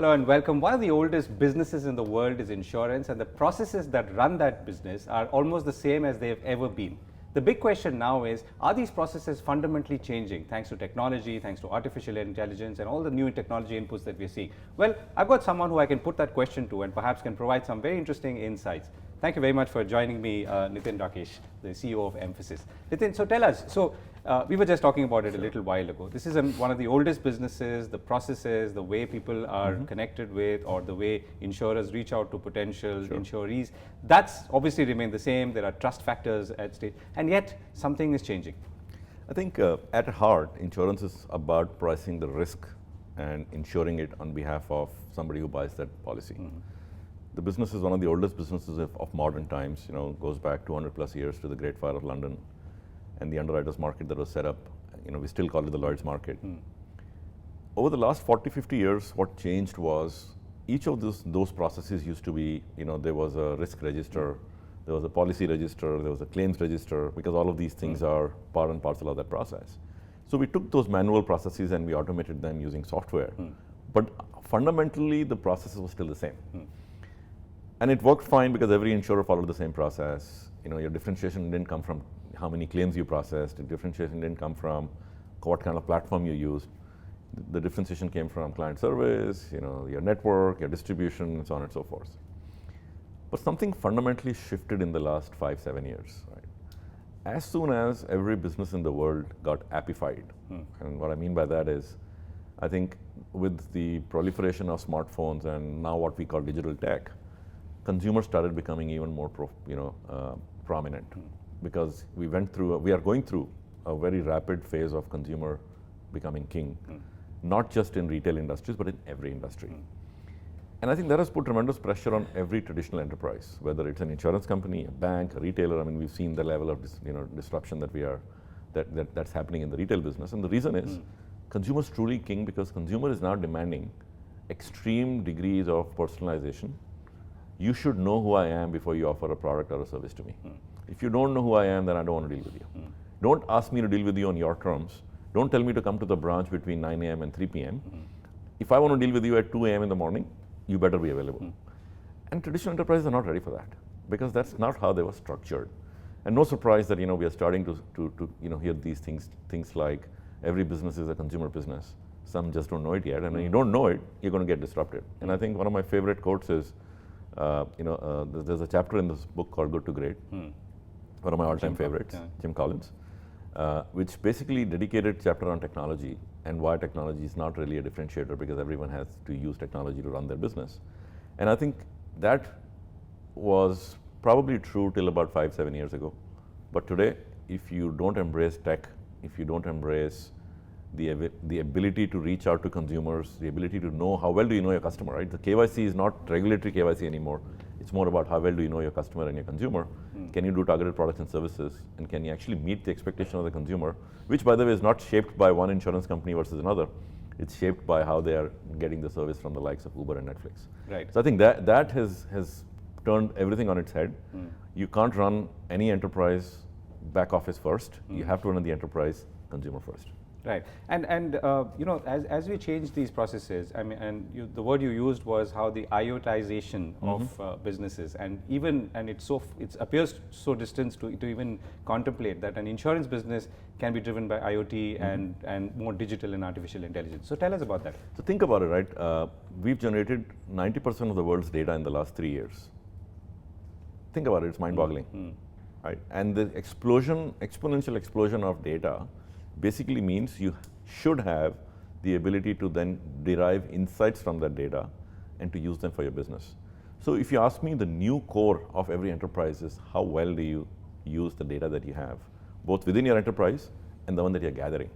Hello and welcome. One of the oldest businesses in the world is insurance, and the processes that run that business are almost the same as they've ever been. The big question now is, are these processes fundamentally changing thanks to technology, thanks to artificial intelligence and all the new technology inputs that we're seeing? Well, I've got someone who I can put that question to and perhaps can provide some very interesting insights. Thank you very much for joining me, Nitin Rakesh, the CEO of Mphasis. Nitin, so tell us, we were just talking about it a little while ago. This is one of the oldest businesses, the processes, the way people are connected with, or the way insurers reach out to potential insurees, that's obviously remained the same. There are trust factors at stake, and yet something is changing. I think at heart, insurance is about pricing the risk and insuring it on behalf of somebody who buys that policy. The business is one of the oldest businesses of modern times. You know, goes back 200 plus years to the Great Fire of London, and the underwriters market that was set up. You know, we still call it the Lloyd's market. Over the last 40, 50 years, what changed was each of those processes used to be, you know, there was a risk register, there was a policy register, there was a claims register, because all of these things are part and parcel of that process. So we took those manual processes and we automated them using software. But fundamentally, the processes were still the same. And it worked fine because every insurer followed the same process. You know, your differentiation didn't come from how many claims you processed. The differentiation didn't come from what kind of platform you used. The differentiation came from client service, you know, your network, your distribution, and so on and so forth. But something fundamentally shifted in the last 5, 7 years. Right? As soon as every business in the world got appified, and what I mean by that is, I think with the proliferation of smartphones and now what we call digital tech, consumers started becoming even more prominent, because we are going through a very rapid phase of consumer becoming king, not just in retail industries, but in every industry. And I think that has put tremendous pressure on every traditional enterprise, whether it's an insurance company, a bank, a retailer. I mean, we've seen the level of disruption that's happening in the retail business. And the reason is, consumer's truly king because consumer is now demanding extreme degrees of personalization. You should know who I am before you offer a product or a service to me. If you don't know who I am, then I don't want to deal with you. Don't ask me to deal with you on your terms. Don't tell me to come to the branch between 9 a.m. and 3 p.m. If I want to deal with you at 2 a.m. in the morning, you better be available. And traditional enterprises are not ready for that, because that's not how they were structured. And no surprise that, you know, we are starting to hear these things like every business is a consumer business. Some just don't know it yet, and when you don't know it, you're going to get disrupted. And I think one of my favorite quotes is, there's a chapter in this book called Good to Great, one of my all-time favorites, Jim Collins, which basically dedicated chapter on technology and why technology is not really a differentiator, because everyone has to use technology to run their business. And I think that was probably true till about 5, 7 years ago. But today, if you don't embrace tech, if you don't embrace the ability to reach out to consumers, the ability to know how well do you know your customer, right? The KYC is not regulatory KYC anymore. It's more about how well do you know your customer and your consumer. Can you do targeted products and services? And can you actually meet the expectation of the consumer, which, by the way, is not shaped by one insurance company versus another. It's shaped by how they are getting the service from the likes of Uber and Netflix. Right. So I think that has turned everything on its head. You can't run any enterprise back office first. You have to run the enterprise consumer first. Right, and you know, as we change these processes, I mean, the word you used was how the IoTization of businesses, and it appears so distant to even contemplate that an insurance business can be driven by IoT and more digital and artificial intelligence. So tell us about that. So think about it, right? We've generated 90% of the world's data in the last 3 years. Think about it; it's mind-boggling, right? And the exponential explosion of data basically means you should have the ability to then derive insights from that data and to use them for your business. So if you ask me, the new core of every enterprise is how well do you use the data that you have, both within your enterprise and the one that you're gathering.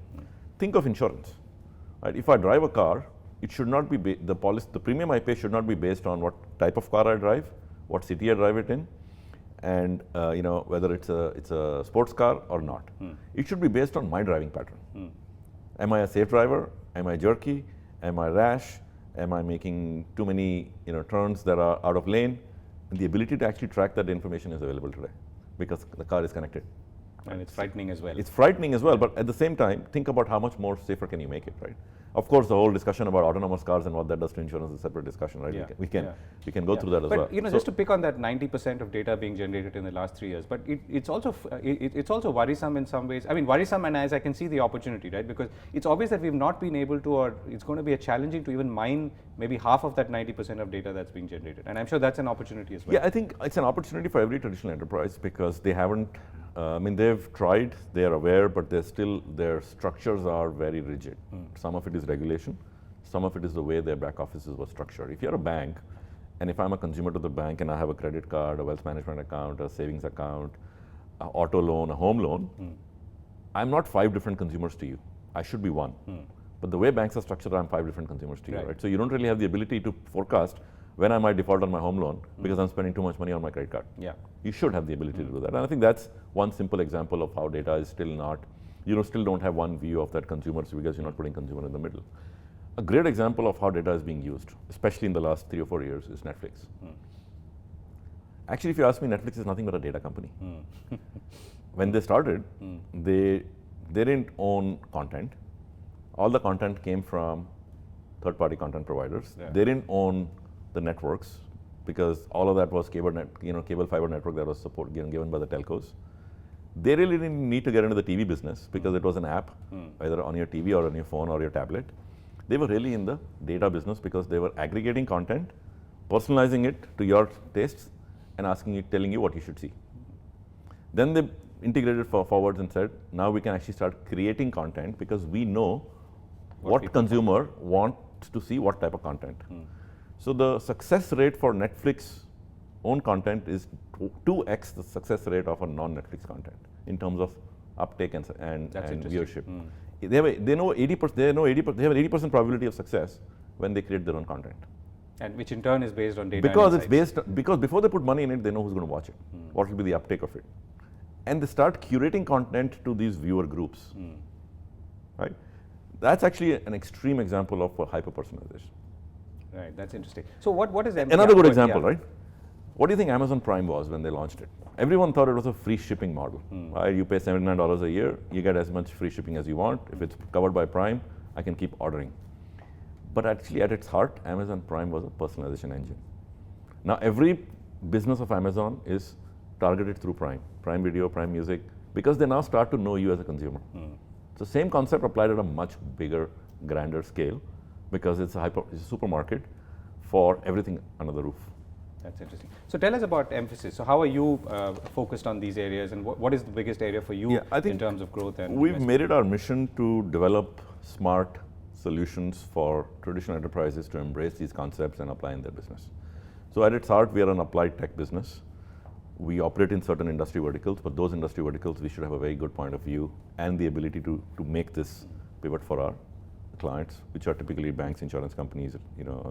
Think of insurance, right? If I drive a car, it should not be, the premium I pay should not be based on what type of car I drive, what city I drive it in, and whether it's a sports car or not. It should be based on my driving pattern. Am I a safe driver? Am I jerky? Am I rash? Am I making too many turns that are out of lane? And the ability to actually track that information is available today because the car is connected. And it's frightening as well. It's frightening as well, but at the same time, think about how much more safer can you make it, right? Of course, the whole discussion about autonomous cars and what that does to insurance is a separate discussion, right? Yeah. We can go through that as well. But just to pick on that 90% of data being generated in the last 3 years, but it's also worrisome in some ways. I mean, worrisome, and as I can see the opportunity, right? Because it's obvious that we've not been able to, or it's going to be challenging to even mine maybe half of that 90% of data that's being generated. And I'm sure that's an opportunity as well. Yeah, I think it's an opportunity for every traditional enterprise because they haven't, they've tried, they're aware, but they're still, their structures are very rigid. Some of it is regulation, some of it is the way their back offices were structured. If you're a bank, and if I'm a consumer to the bank and I have a credit card, a wealth management account, a savings account, an auto loan, a home loan, I'm not 5 different consumers to you. I should be one. But the way banks are structured, I'm 5 different consumers to you, right? So you don't really have the ability to forecast when I might default on my home loan because I'm spending too much money on my credit card. Yeah. You should have the ability to do that. And I think that's one simple example of how data is still not, still don't have one view of that consumer because you're not putting consumer in the middle. A great example of how data is being used, especially in the last 3 or 4 years, is Netflix. Actually, if you ask me, Netflix is nothing but a data company. When they started, they didn't own content. All the content came from third-party content providers. Yeah. They didn't own the networks because all of that was cable fiber network that was given by the telcos. They really didn't need to get into the TV business because it was an app, either on your TV or on your phone or your tablet. They were really in the data business because they were aggregating content, personalizing it to your tastes, and telling you what you should see. Then they integrated forwards and said, now we can actually start creating content because we know what consumer wants to see what type of content. So the success rate for Netflix own content is 2x the success rate of a non-Netflix content in terms of uptake and viewership. They have 80%. They have an 80% probability of success when they create their own content. And which in turn is based on data. Because before they put money in it, they know who's going to watch it. What will be the uptake of it, and they start curating content to these viewer groups. Right. That's actually an extreme example of hyper-personalization. Right, that's interesting. So what is another good example, right? What do you think Amazon Prime was when they launched it? Everyone thought it was a free shipping model. Right? You pay $79 a year, you get as much free shipping as you want. If it's covered by Prime, I can keep ordering. But actually, at its heart, Amazon Prime was a personalization engine. Now, every business of Amazon is targeted through Prime Video, Prime Music, because they now start to know you as a consumer. So same concept applied at a much bigger, grander scale, because it's a supermarket for everything under the roof. That's interesting. So tell us about Mphasis. So how are you focused on these areas, and what is the biggest area for you in terms of growth? And we've made it our mission to develop smart solutions for traditional enterprises to embrace these concepts and apply in their business. So at its heart, we are an applied tech business. We operate in certain industry verticals, but those industry verticals, we should have a very good point of view and the ability to make this pivot for our clients, which are typically banks, insurance companies,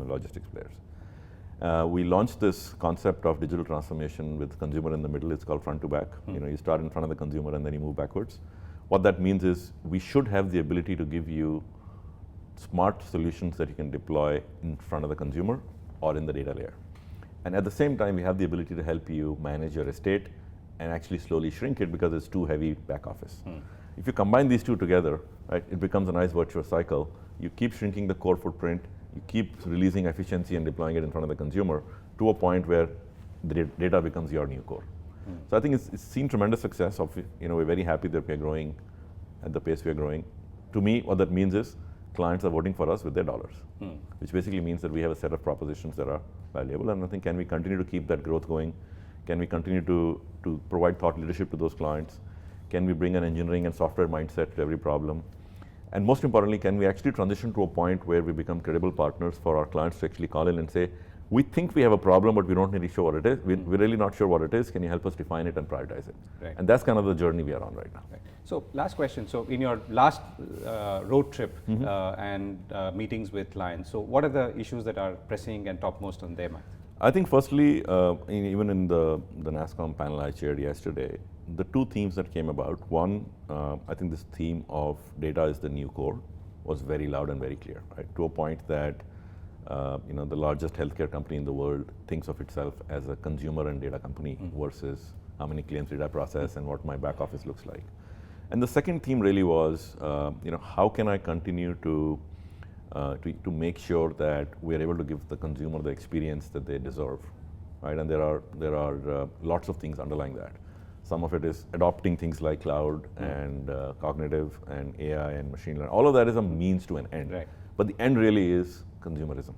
logistics players. We launched this concept of digital transformation with consumer in the middle. It's called front to back. You start in front of the consumer and then you move backwards. What that means is we should have the ability to give you smart solutions that you can deploy in front of the consumer or in the data layer. And at the same time, we have the ability to help you manage your estate and actually slowly shrink it because it's too heavy back office. If you combine these two together, right, it becomes a nice virtuous cycle. You keep shrinking the core footprint, you keep releasing efficiency and deploying it in front of the consumer to a point where the data becomes your new core. So I think it's seen tremendous success. We're very happy that we're growing at the pace we're growing. To me, what that means is clients are voting for us with their dollars, which basically means that we have a set of propositions that are valuable. And I think, can we continue to keep that growth going? Can we continue to provide thought leadership to those clients? Can we bring an engineering and software mindset to every problem? And most importantly, can we actually transition to a point where we become credible partners for our clients to actually call in and say, we think we have a problem, but we don't really sure what it is. We're really not sure what it is. Can you help us define it and prioritize it? Right. And that's kind of the journey we are on right now. Right. So last question. So in your last road trip and meetings with clients, so what are the issues that are pressing and topmost on their mind? I think firstly, even in the Nasscom panel I chaired yesterday, the two themes that came about, one, I think this theme of data is the new core was very loud and very clear, right? To a point that the largest healthcare company in the world thinks of itself as a consumer and data company versus how many claims did I process, and what my back office looks like. And the second theme really was, how can I continue to make sure that we are able to give the consumer the experience that they deserve, right? And there are lots of things underlying that. Some of it is adopting things like cloud and cognitive and AI and machine learning. All of that is a means to an end. Right. But the end really is consumerism.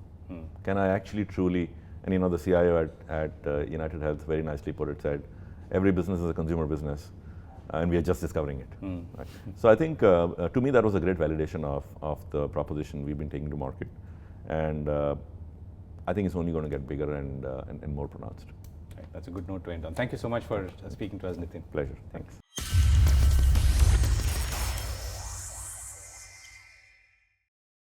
Can I actually truly, and the CIO at United Health very nicely put it, said, every business is a consumer business, and we are just discovering it. Right? So I think, to me, that was a great validation of the proposition we've been taking to market. And I think it's only going to get bigger and more pronounced. Right. That's a good note to end on. Thank you so much for speaking to us, Nitin. Pleasure. Thanks.